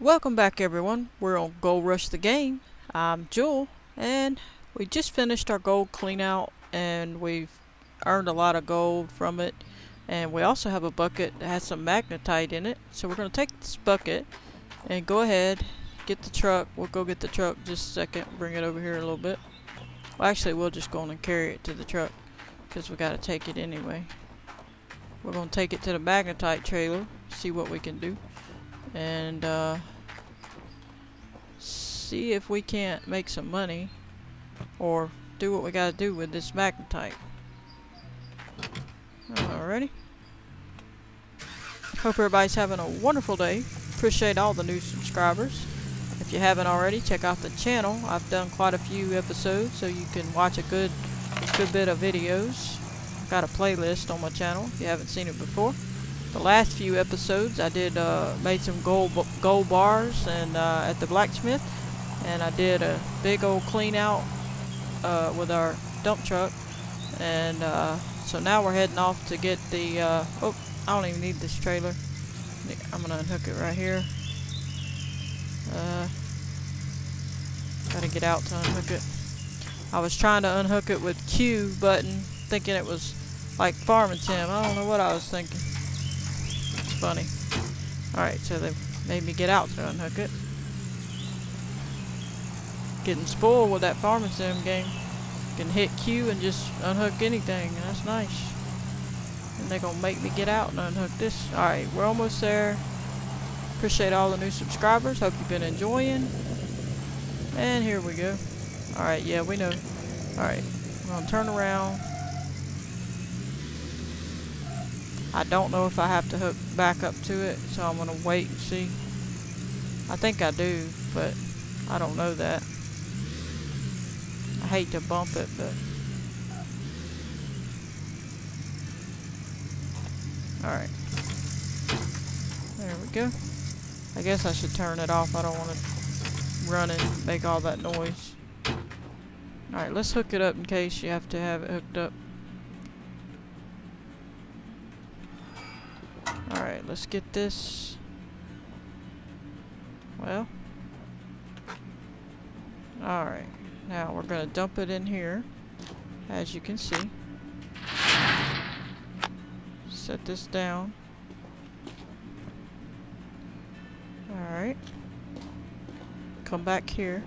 Welcome back everyone. We're on Gold Rush the Game. I'm Jewel and we just finished our gold clean out and we've earned a lot of gold from it. And we also have a bucket that has some magnetite in it. So we're going to take this bucket and go ahead, get the truck. We'll go get the truck just a second, bring it over here a little bit. Well, actually we'll just go on and carry it to the truck because we got to take it anyway. We're going to take it to the magnetite trailer, see what we can do. And see if we can't make some money or do what we gotta do with this magnetite. Alrighty. Hope everybody's having a wonderful day. Appreciate all the new subscribers. If you haven't already, check out the channel. I've done quite a few episodes, so you can watch a good bit of videos. I've got a playlist on my channel if you haven't seen it before. The last few episodes I did made some gold bars and at the blacksmith, and I did a big old clean out with our dump truck, and so now we're heading off to get the oh, I don't even need this trailer. I'm gonna unhook it right here. Gotta get out to unhook it. I was trying to unhook it with Q button, thinking it was like farming sim. I don't know what I was thinking. Funny. Alright, so they made me get out to unhook it. Getting spoiled with that farming sim game. You can hit Q and just unhook anything, and that's nice. And they're gonna make me get out and unhook this. Alright, we're almost there. Appreciate all the new subscribers. Hope you've been enjoying. And here we go. Alright, yeah, we know. Alright, we're gonna turn around. I don't know if I have to hook back up to it, so I'm gonna wait and see. I think I do, but I don't know that. I hate to bump it, but alright. There we go. I guess I should turn it off. I don't want to run and make all that noise. Alright, let's hook it up in case you have to have it hooked up. Alright, let's get this. Well. Alright, now we're going to dump it in here, as you can see. Set this down. Alright. Come back here.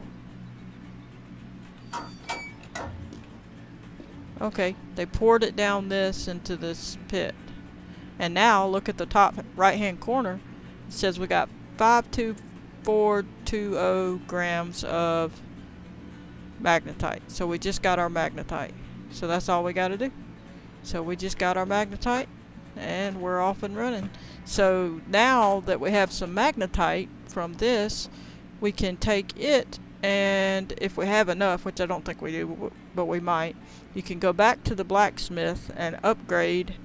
Okay, they poured it down this into this pit. And now, look at the top right-hand corner. It says we got 52420 grams of magnetite. So we just got our magnetite. So that's all we got to do. So we just got our magnetite, and we're off and running. So now that we have some magnetite from this, we can take it, and if we have enough, which I don't think we do, but we might, you can go back to the blacksmith and upgrade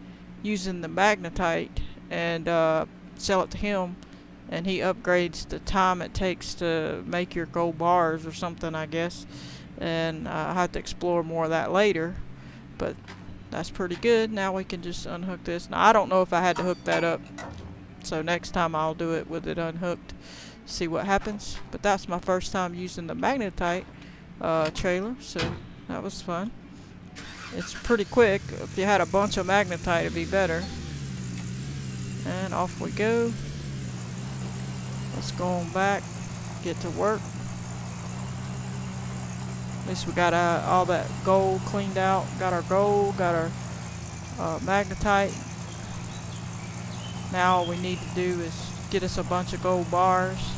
using the magnetite and sell it to him, and he upgrades the time it takes to make your gold bars or something, I guess. And I'll have to explore more of that later, but that's pretty good. Now we can just unhook this. Now I don't know if I had to hook that up, so next time I'll do it with it unhooked, see what happens. But that's my first time using the magnetite trailer, so that was fun. It's pretty quick. If you had a bunch of magnetite, it'd be better. And off we go. Let's go on back, get to work. At least we got all that gold cleaned out. Got our gold, got our magnetite. Now all we need to do is get us a bunch of gold bars,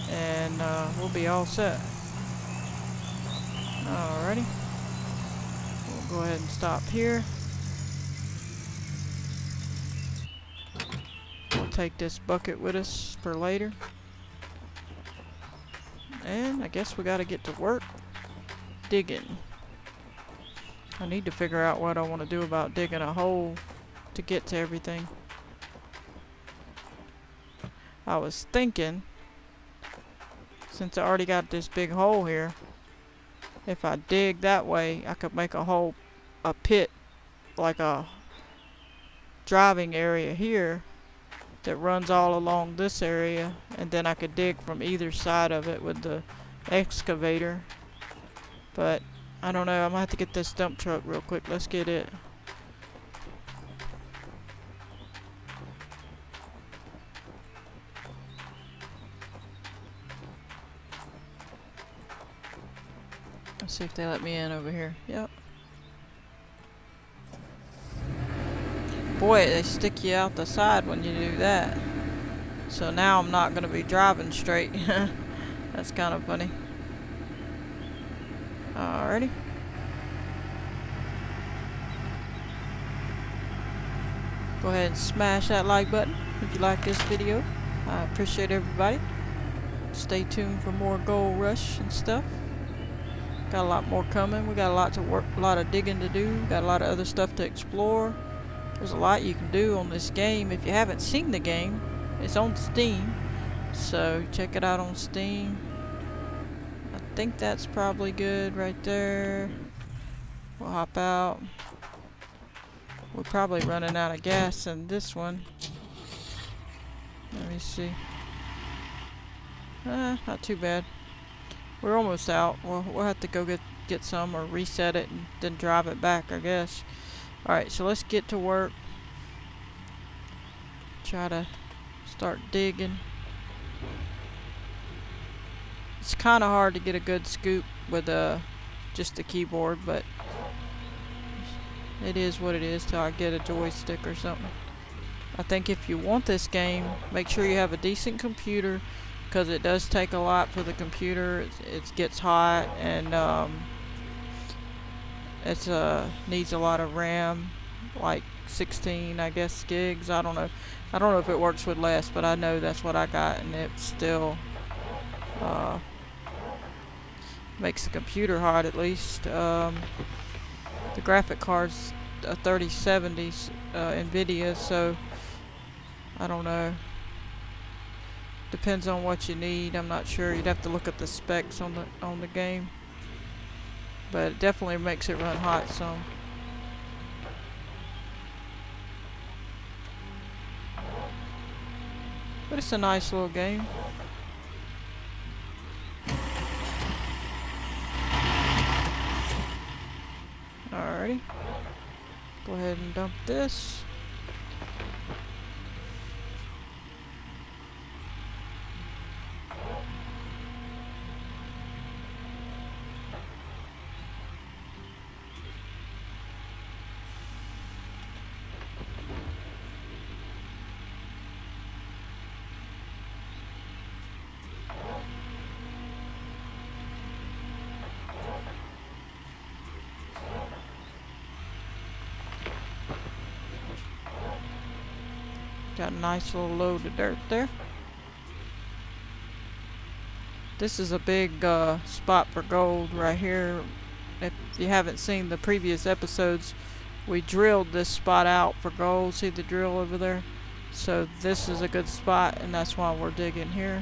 and we'll be all set. Alrighty. Go ahead and stop here. We'll take this bucket with us for later. And I guess we gotta get to work digging. I need to figure out what I want to do about digging a hole to get to everything. I was thinking, since I already got this big hole here, if I dig that way, I could make a pit, like a driving area here, that runs all along this area, and then I could dig from either side of it with the excavator. But I don't know, I'm gonna have to get this dump truck real quick. Let's get it. Let's see if they let me in over here. Yep. Boy, they stick you out the side when you do that. So now I'm not going to be driving straight. That's kind of funny. Alrighty. Go ahead and smash that like button if you like this video. I appreciate everybody. Stay tuned for more Gold Rush and stuff. Got a lot more coming. We got a lot to work, a lot of digging to do. Got a lot of other stuff to explore. There's a lot you can do on this game. If you haven't seen the game, it's on Steam, so check it out on Steam. I think that's probably good right there. We'll hop out. We're probably running out of gas in this one. Let me see. Not too bad. We're almost out. We'll have to go get some or reset it and then drive it back, I guess. Alright, so let's get to work. Try to start digging. It's kind of hard to get a good scoop with just the keyboard, but it is what it is till I get a joystick or something. I think if you want this game, make sure you have a decent computer, because it does take a lot for the computer. It gets hot, and it needs a lot of RAM, like 16, I guess, gigs. I don't know if it works with less, but I know that's what I got, and it still makes the computer hot at least. The graphic card's a 3070 NVIDIA, so I don't know. Depends on what you need. I'm not sure. You'd have to look at the specs on the game, but it definitely makes it run hot some. But it's a nice little game. Alrighty. Go ahead and dump this. Got a nice little load of dirt there. This is a big spot for gold right here. If you haven't seen the previous episodes, we drilled this spot out for gold. See the drill over there? So this is a good spot, and that's why we're digging here.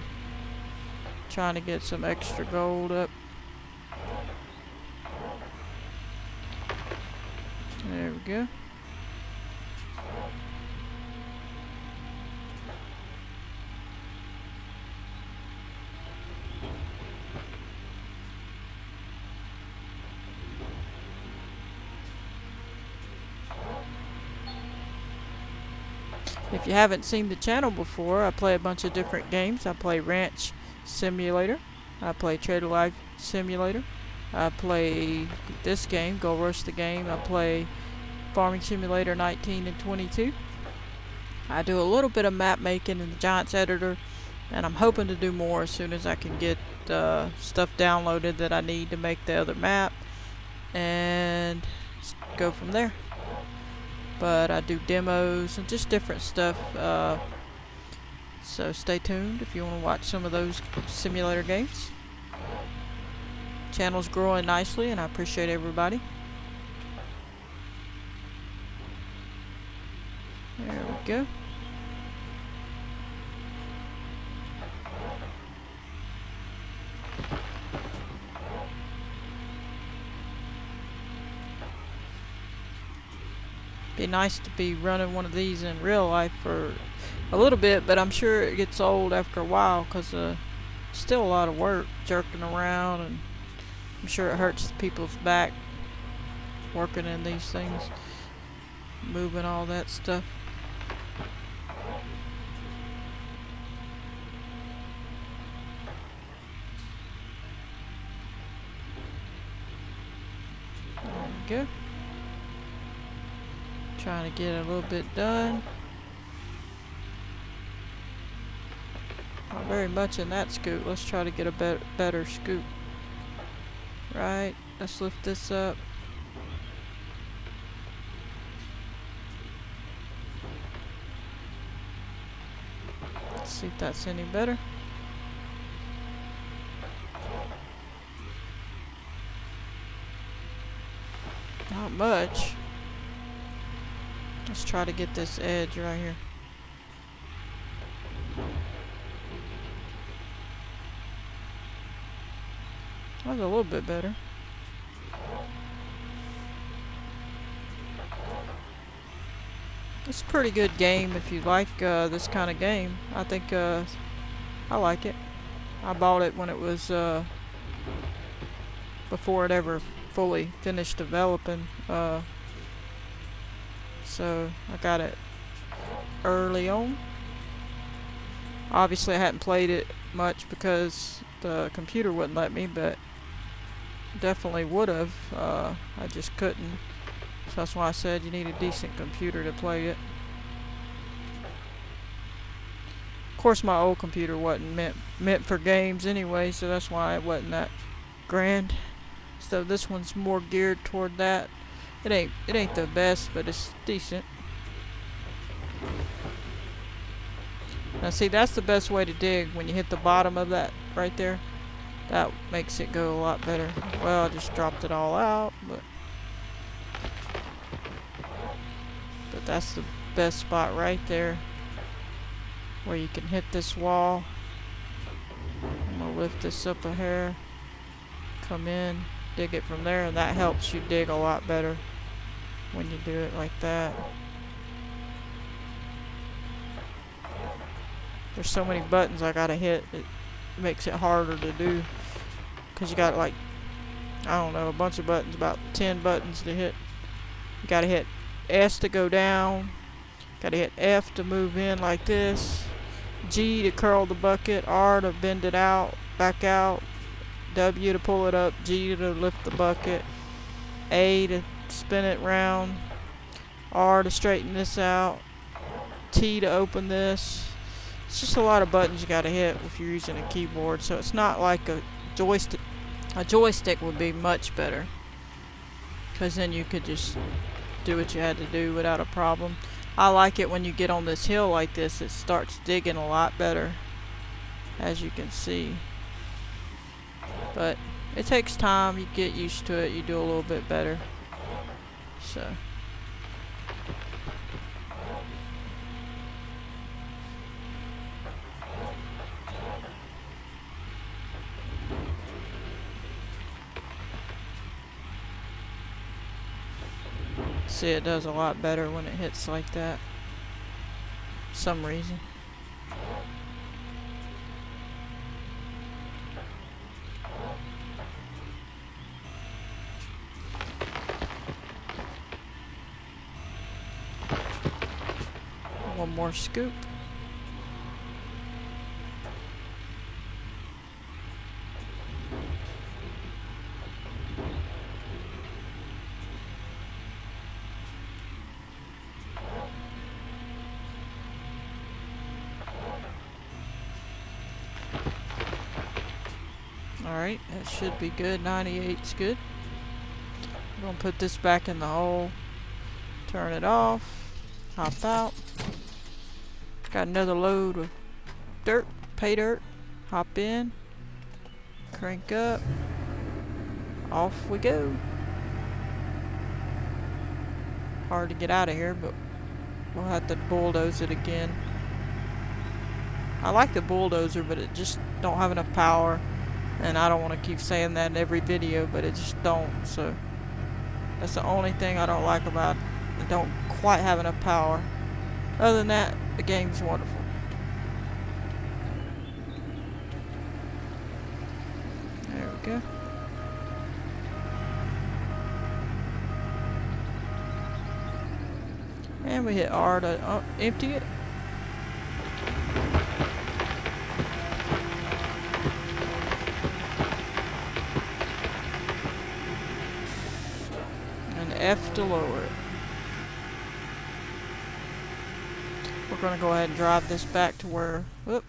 Trying to get some extra gold up. There we go. If you haven't seen the channel before, I play a bunch of different games. I play Ranch Simulator. I play Trader Life Simulator. I play this game, Go Rush the Game. I play Farming Simulator 19 and 22. I do a little bit of map making in the Giants editor, and I'm hoping to do more as soon as I can get stuff downloaded that I need to make the other map, and go from there. But I do demos and just different stuff, so stay tuned if you want to watch some of those simulator games. Channel's growing nicely, and I appreciate everybody. There we go. Be nice to be running one of these in real life, or a little bit, but I'm sure it gets old after a while because still a lot of work jerking around, and I'm sure it hurts people's back working in these things, moving all that stuff. There we go. Trying to get a little bit done. Not very much in that scoop. Let's try to get a better scoop. Right, let's lift this up. Let's see if that's any better. Not much. Let's try to get this edge right here. That was a little bit better. It's a pretty good game if you like this kind of game. I think I like it. I bought it when it was before it ever fully finished developing. So I got it early on. Obviously I hadn't played it much because the computer wouldn't let me, but definitely would have. I just couldn't. So that's why I said you need a decent computer to play it. Of course my old computer wasn't meant for games anyway, so that's why it wasn't that grand. So this one's more geared toward that. It ain't the best, but it's decent. Now see, that's the best way to dig, when you hit the bottom of that right there. That makes it go a lot better. Well, I just dropped it all out, but that's the best spot right there, where you can hit this wall. I'm gonna lift this up a hair, come in, dig it from there, and that helps you dig a lot better when you do it like that. There's so many buttons I gotta hit, it makes it harder to do, because you got like, I don't know, a bunch of buttons, about 10 buttons to hit. You gotta hit S to go down, gotta hit F to move in like this, G to curl the bucket, R to bend it out, back out, W to pull it up, G to lift the bucket, A to spin it round, R to straighten this out, T to open this. It's just a lot of buttons you gotta hit if you're using a keyboard, so it's not like a joystick. A joystick would be much better, because then you could just do what you had to do without a problem. I like it when you get on this hill like this, it starts digging a lot better, as you can see. But it takes time, you get used to it, you do a little bit better. So see, it does a lot better when it hits like that, for some reason. One more scoop. Alright, that should be good. 98's good. I'm gonna put this back in the hole, turn it off, hop out. Got another load of dirt, pay dirt. Hop in, crank up, off we go. Hard to get out of here, but we'll have to bulldoze it again. I like the bulldozer, but it just don't have enough power. And I don't want to keep saying that in every video, but it just don't. So that's the only thing I don't like about it. It don't quite have enough power. Other than that, the game's wonderful. go. And we hit R to empty it. And F to lower it. We're going to go ahead and drive this back to where, whoop,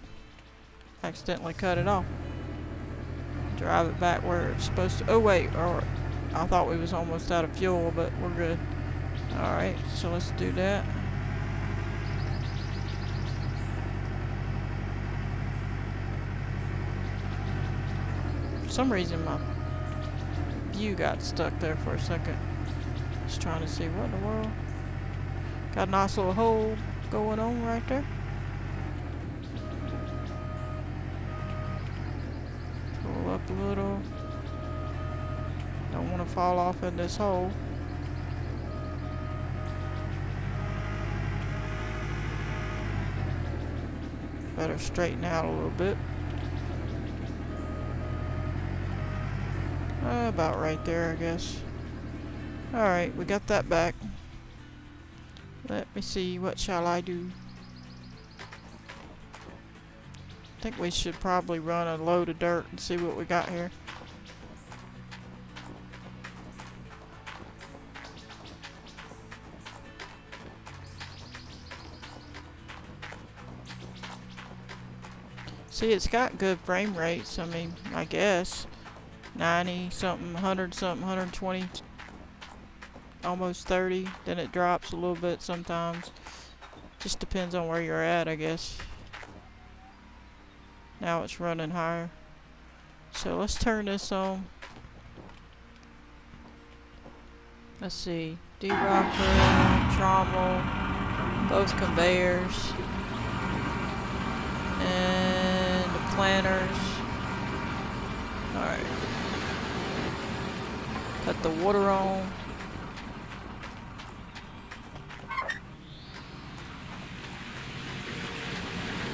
accidentally cut it off. Drive it back where it's supposed to. Oh wait, or I thought we was almost out of fuel, but we're good. Alright, so let's do that. For some reason my view got stuck there for a second. Just trying to see what in the world. Got a nice little hole going on right there. Pull up a little. Don't want to fall off in this hole. Better straighten out a little bit. About right there, I guess. Alright, we got that back. Let me see, what shall I do? I think we should probably run a load of dirt and see what we got here. See, it's got good frame rates. I mean, I guess 90 something, 100 something, 120, almost 30. Then it drops a little bit sometimes. Just depends on where you're at, I guess. Now it's running higher. So let's turn this on. Let's see. D-rocker, trommel, both conveyors, and the planters. Alright. Cut the water on.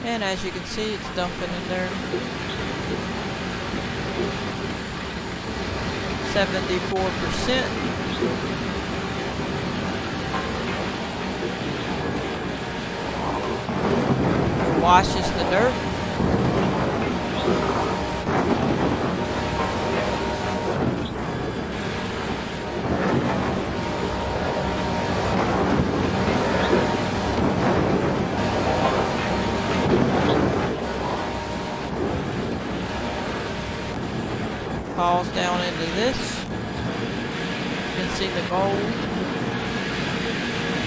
And as you can see, it's dumping in there. 74%. Washes the dirt. Falls down into this. You can see the gold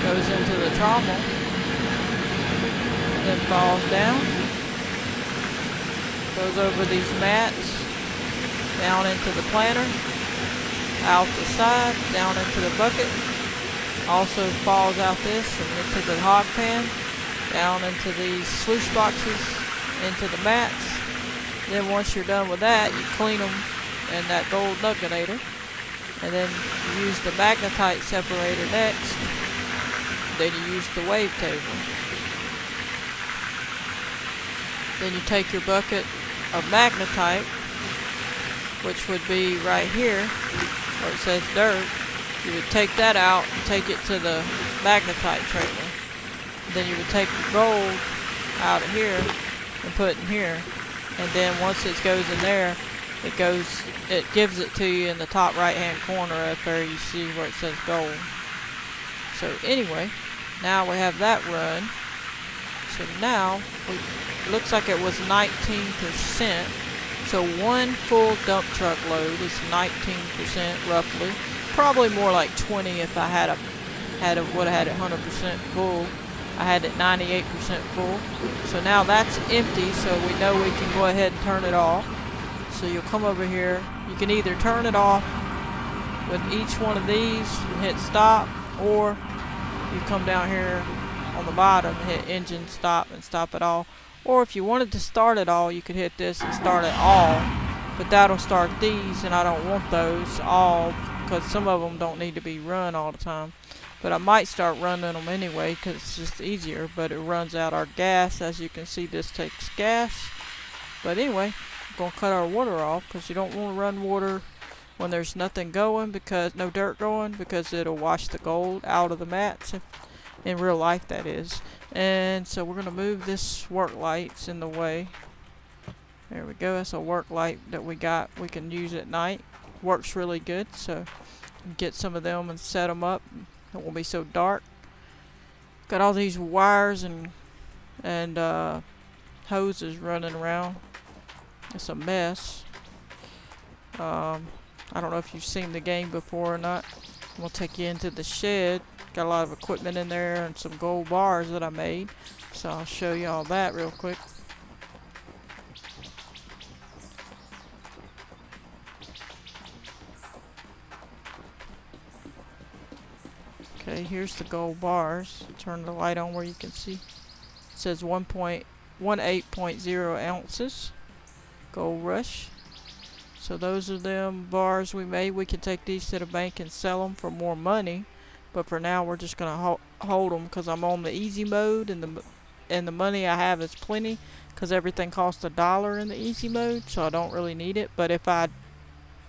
goes into the trommel, then falls down, goes over these mats, down into the planter, out the side, down into the bucket, also falls out this and into the hog pan, down into these sluice boxes, into the mats. Then once you're done with that, you clean them and that gold nuggetator, and then you use the magnetite separator next. Then you use the wave table. Then you take your bucket of magnetite, which would be right here where it says dirt. You would take that out and take it to the magnetite trailer. Then you would take the gold out of here and put it in here, and then once it goes in there, it gives it to you in the top right hand corner up there. You see where it says gold. So anyway, now we have that run. So now looks like it was 19%. So one full dump truck load is 19% roughly. Probably more like 20 if I would have had it 100% full. I had it 98% full. So now that's empty, so we know we can go ahead and turn it off. So you'll come over here. You can either turn it off with each one of these and hit stop, or you come down here on the bottom and hit engine stop and stop it all. Or if you wanted to start it all, you could hit this and start it all. But that'll start these, and I don't want those all because some of them don't need to be run all the time. But I might start running them anyway because it's just easier. But it runs out our gas. As you can see, this takes gas. But anyway, gonna cut our water off, because you don't want to run water when there's nothing going, because no dirt going, because it'll wash the gold out of the mats, in real life that is. And so we're gonna move this work lights in the way. There we go. That's a work light that we got. We can use at night. Works really good. So get some of them and set them up. It won't be so dark. Got all these wires and hoses running around. It's a mess. I don't know if you've seen the game before or not. We'll take you into the shed. Got a lot of equipment in there and some gold bars that I made. So I'll show you all that real quick. Okay, here's the gold bars. Turn the light on where you can see. It says 18.0 ounces. Gold Rush. So those are them bars we made. We can take these to the bank and sell them for more money. But for now, we're just gonna hold them because I'm on the easy mode, and the money I have is plenty because everything costs $1 in the easy mode, so I don't really need it. But if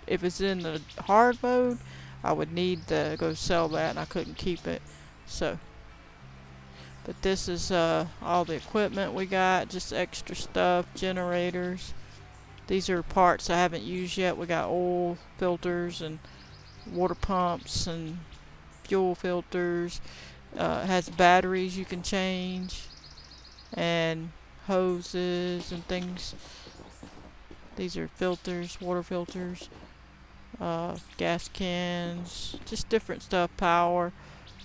it's in the hard mode, I would need to go sell that, and I couldn't keep it. So, but this is all the equipment we got, just extra stuff, generators. These are parts I haven't used yet. We got oil filters and water pumps and fuel filters. It has batteries you can change and hoses and things. These are filters, water filters, gas cans, just different stuff, power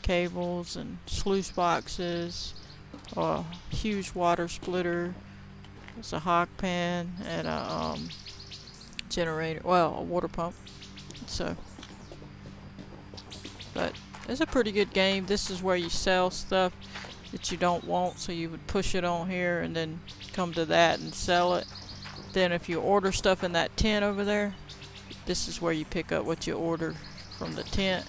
cables and sluice boxes, huge water splitter. It's a hog pan and a generator, well, a water pump. So, but it's a pretty good game. This is where you sell stuff that you don't want, so you would push it on here and then come to that and sell it. Then if you order stuff in that tent over there, this is where you pick up what you ordered from the tent.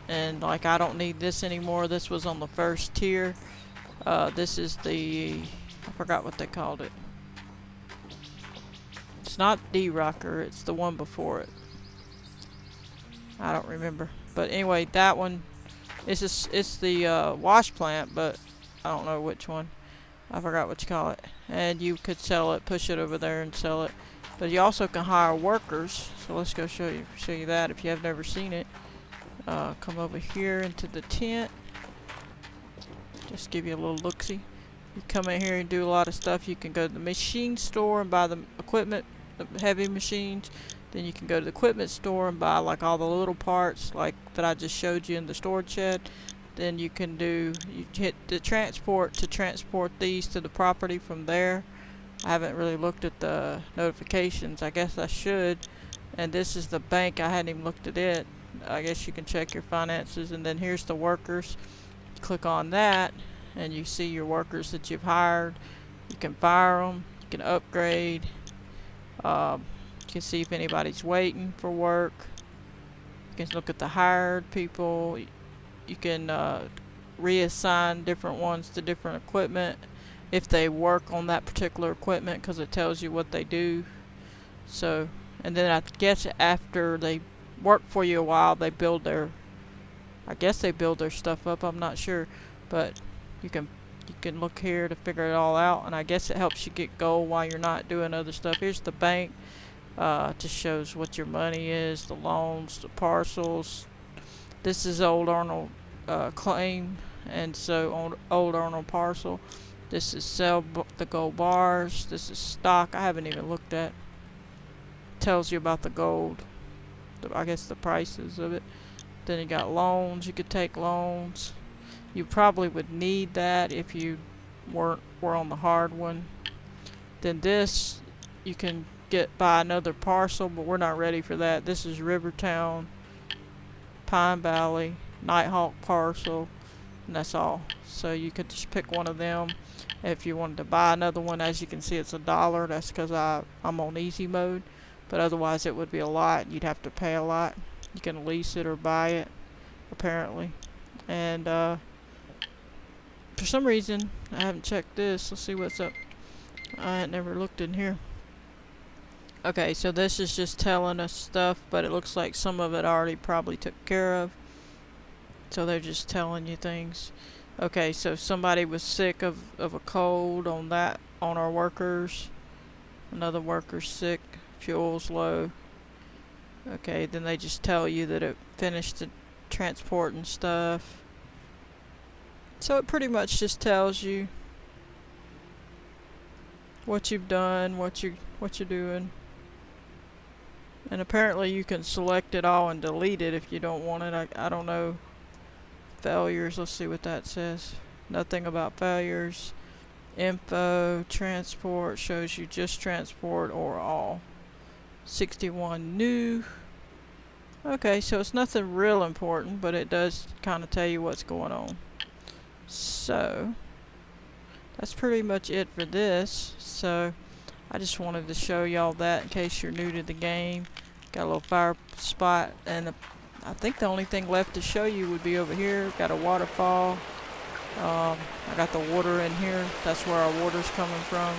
And like, I don't need this anymore. This was on the first tier. This is the, I forgot what they called it. It's not D-Rocker, it's the one before it. I don't remember. But anyway, that one is it's the wash plant, but I don't know which one. I forgot what you call it. And you could sell it, push it over there and sell it. But you also can hire workers. So let's go show you that if you have never seen it. Come over here into the tent. Just give you a little look-see. You come in here and do a lot of stuff. You can go to the machine store and buy the equipment, the heavy machines. Then you can go to the equipment store and buy like all the little parts like that I just showed you in the storage shed. Then you can you hit the transport to transport these to the property from there. I haven't really looked at the notifications. I guess I should. And this is the bank. I hadn't even looked at it. I guess you can check your finances. And then here's the workers. Click on that and you see your workers that you've hired. You can fire them. You can upgrade. You can see if anybody's waiting for work. You can look at the hired people. You can reassign different ones to different equipment if they work on that particular equipment, because it tells you what they do. So, and then I guess after they work for you a while, they build their, I guess they build their stuff up. I'm not sure, but you can look here to figure it all out, and I guess it helps you get gold while you're not doing other stuff. Here's the bank. Just shows what your money is, the loans, the parcels. This is Old Arnold claim, and so Old Arnold parcel. This is sell the gold bars. This is stock. I haven't even looked at. Tells you about the gold. I guess the prices of it. Then you got loans. You could take loans. You probably would need that if you were on the hard one. Then this, you can buy another parcel, but we're not ready for that. This is Rivertown, Pine Valley, Nighthawk parcel, and that's all. So you could just pick one of them. If you wanted to buy another one, as you can see, it's $1. That's because I'm on easy mode, but otherwise it would be a lot. You'd have to pay a lot. You can lease it or buy it, apparently. And for some reason, I haven't checked this. Let's see what's up. I had never looked in here. Okay, so this is just telling us stuff, but it looks like some of it already probably took care of. So they're just telling you things. Okay, so somebody was sick of a cold on our workers. Another worker's sick, fuel's low. Okay, then they just tell you that it finished the transport and stuff. So it pretty much just tells you what you've done, what you're doing. And apparently you can select it all and delete it if you don't want it. I don't know. Failures, let's see what that says. Nothing about failures. Info, transport, shows you just transport or all. 61 new. Okay, so it's nothing real important, but it does kind of tell you what's going on. So that's pretty much it for this. So I just wanted to show y'all that in case you're new to the game. Got a little fire spot, and I think the only thing left to show you would be over here. Got a waterfall. I got the water in here. That's where our water's coming from,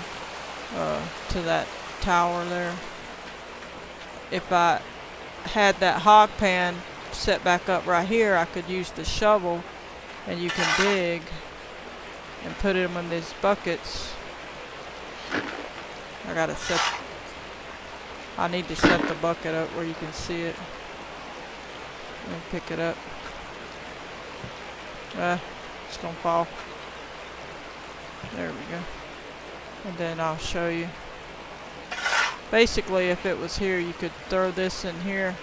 to that tower there. If I had that hog pan set back up right here, I could use the shovel, and you can dig and put them in these buckets. I need to set the bucket up where you can see it. And pick it up. It's gonna fall. There we go. And then I'll show you. Basically, if it was here, you could throw this in here,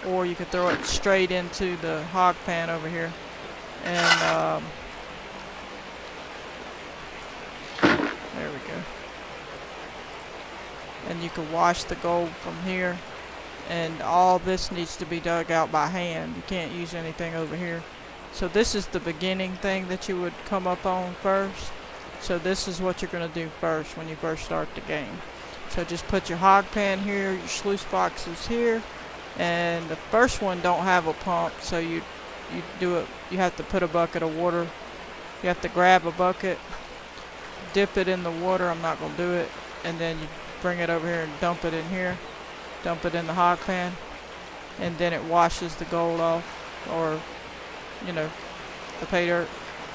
or you could throw it straight into the hog pan over here. And there we go. And you can wash the gold from here. And all this needs to be dug out by hand. You can't use anything over here. So this is the beginning thing that you would come up on first. So this is what you're going to do first when you first start the game. So just put your hog pan here, your sluice boxes here, and the first one don't have a pump, so you do it. You have to put a bucket of water. You have to grab a bucket, dip it in the water. I'm not going to do it, and then you bring it over here and dump it in here. Dump it in the hog pan, and then it washes the gold off, or the pay dirt.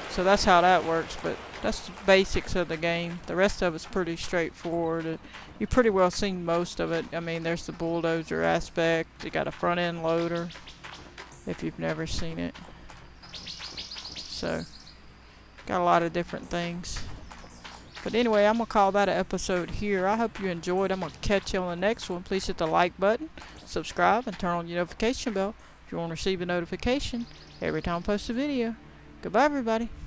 So that's how that works, but that's the basics of the game. The rest of it's pretty straightforward. You pretty well seen most of it. I mean, there's the bulldozer aspect. You got a front end loader if you've never seen it. So got a lot of different things. But anyway, I'm going to call that an episode here. I hope you enjoyed. I'm going to catch you on the next one. Please hit the like button, subscribe, and turn on your notification bell if you want to receive a notification every time I post a video. Goodbye, everybody.